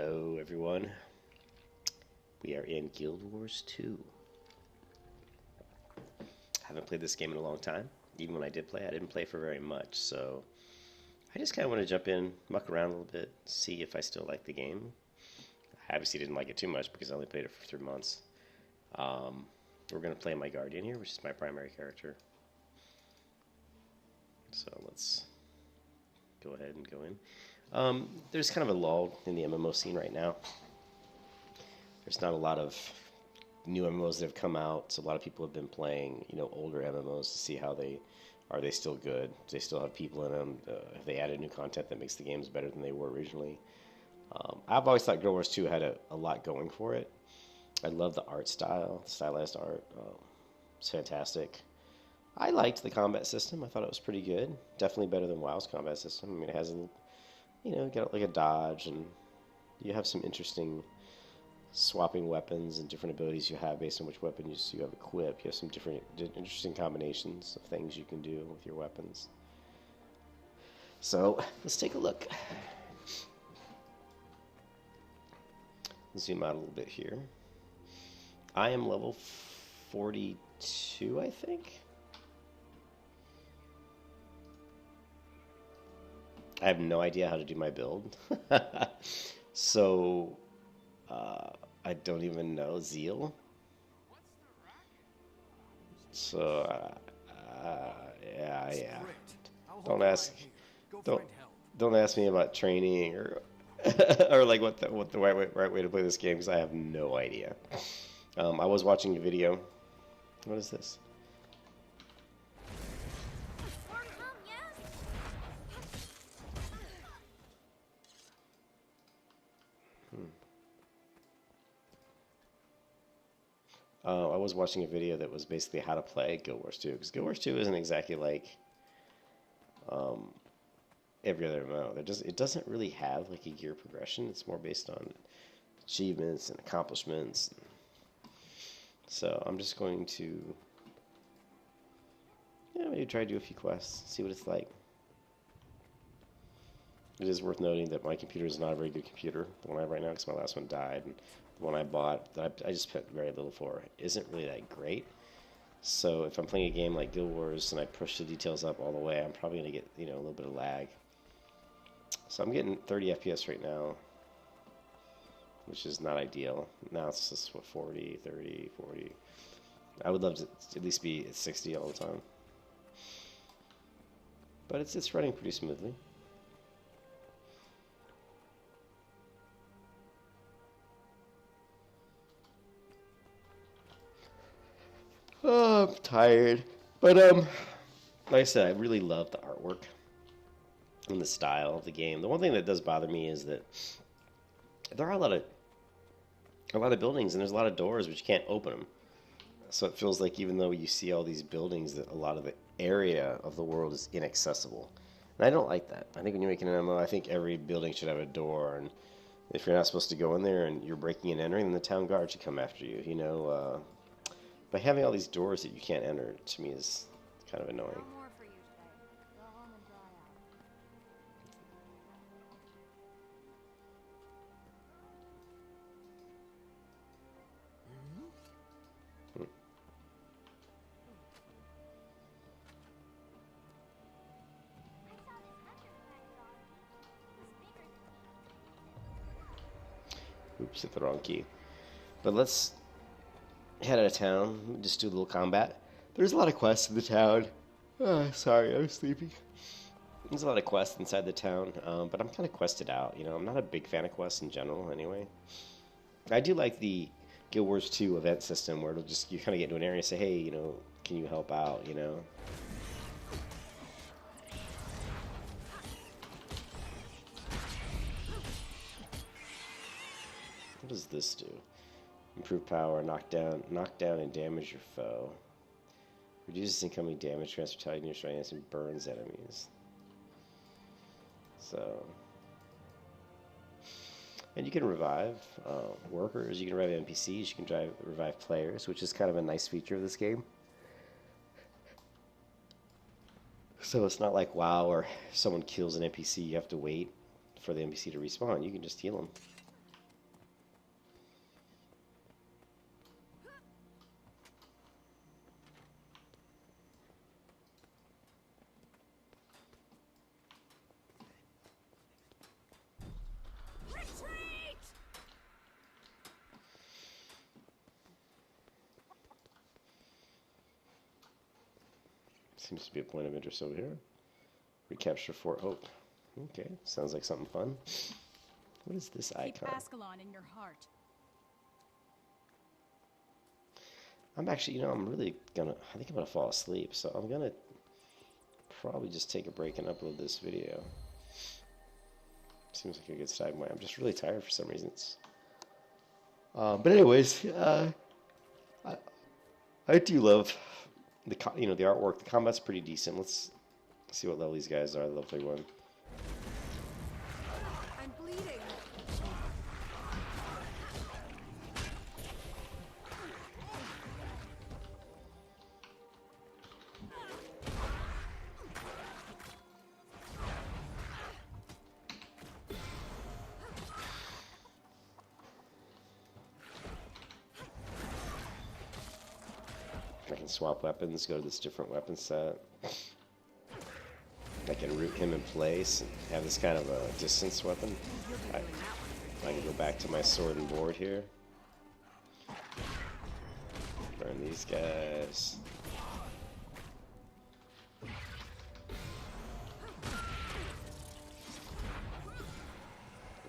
Hello everyone. We are in Guild Wars 2. Haven't played this game in a long time. Even when I did play, I didn't play for very much, so I just kind of want to jump in, muck around a little bit, see if I still like the game. I obviously didn't like it too much because I only played it for 3 months. We're going to play my Guardian here, which is my primary character. So let's go ahead and go in. There's kind of a lull in the MMO scene right now. There's not a lot of new MMOs that have come out, so a lot of people have been playing, older MMOs to see how are they still good? Do they still have people in them? Have they added new content that makes the games better than they were originally? I've always thought Guild Wars 2 had a lot going for it. I love the art style, stylized art. It's fantastic. I liked the combat system. I thought it was pretty good. Definitely better than WoW's combat system. I mean, it has got like a dodge, and you have some interesting swapping weapons and different abilities you have based on which weapon you have equipped. You have some different interesting combinations of things you can do with your weapons. So let's take a look. Zoom out a little bit here. I am level 42, I think. I have no idea how to do my build. So I don't even know Zeal. So yeah. Don't ask me about training or or like what the right way to play this game, because I have no idea. I was watching a video. What is this? I was watching a video that was basically how to play Guild Wars 2, because Guild Wars 2 isn't exactly like every other MMO. It doesn't really have like a gear progression. It's more based on achievements and accomplishments. So I'm just going to maybe try to do a few quests, see what it's like. It is worth noting that my computer is not a very good computer, the one I have right now, because my last one died. And the one I bought, that I just spent very little for, isn't really that great. So if I'm playing a game like Guild Wars and I push the details up all the way, I'm probably going to get a little bit of lag. So I'm getting 30 FPS right now, which is not ideal. Now it's just, 40, 30, 40. I would love to at least be at 60 all the time. But it's running pretty smoothly. Oh, I'm tired. But, like I said, I really love the artwork and the style of the game. The one thing that does bother me is that there are a lot of buildings, and there's a lot of doors, but you can't open them. So it feels like even though you see all these buildings, that a lot of the area of the world is inaccessible. And I don't like that. I think when you're making an MMO, I think every building should have a door, and if you're not supposed to go in there and you're breaking and entering, then the town guard should come after you, But having all these doors that you can't enter, to me, is kind of annoying. Oops, hit the wrong key. But let's head out of town, just do a little combat. There's a lot of quests in the town. Sorry, I was sleepy. There's a lot of quests inside the town, but I'm kind of quested out. I'm not a big fan of quests in general, anyway. I do like the Guild Wars 2 event system, where you kind of get into an area and say, hey, can you help out, What does this do? Improve power, knock down and damage your foe. Reduces incoming damage, transfer tide in your strength, and burns enemies. So, and you can revive workers, you can revive NPCs, you can revive players, which is kind of a nice feature of this game. So it's not like WoW, where someone kills an NPC, you have to wait for the NPC to respawn. You can just heal them. Seems to be a point of interest over here. Recapture Fort Hope. Okay, sounds like something fun. What is this icon? Keep Ascalon in your heart. I'm actually, I'm really I think I'm gonna fall asleep, so I'm gonna probably just take a break and upload this video. Seems like a good segue. I'm just really tired for some reasons. But anyways, I do love the artwork. The combat's pretty decent. Let's see what level these guys are. Level 31. I'm bleeding. I can swap weapons, go to this different weapon set. I can root him in place and have this kind of a distance weapon. I can go back to my sword and board here. Burn these guys.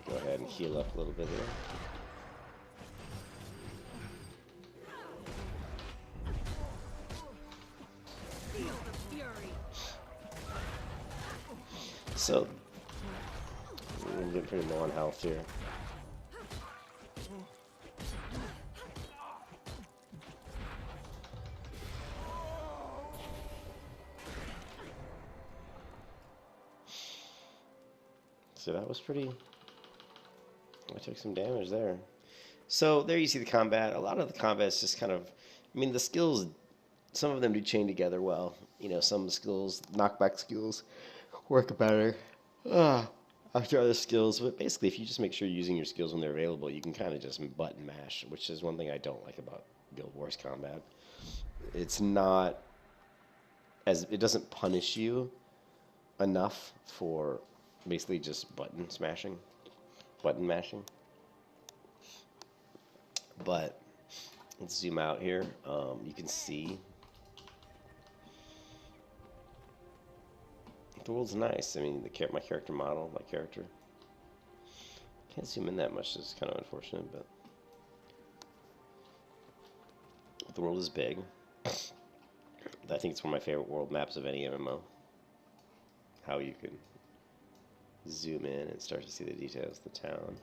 Go ahead and heal up a little bit here. So, I'm getting pretty low on health here. So that was pretty... I took some damage there. So there you see the combat. A lot of the combat is just kind of... I mean, the skills, some of them do chain together well. Some skills, knockback skills, work better after other skills. But basically, if you just make sure you're using your skills when they're available, you can kind of just button mash, which is one thing I don't like about Guild Wars combat. It's not... It doesn't punish you enough for basically just button mashing. But let's zoom out here. You can see the world's nice. I mean, my character model, my character. Can't zoom in that much. It's kind of unfortunate, but the world is big. I think it's one of my favorite world maps of any MMO. How you can zoom in and start to see the details of the town.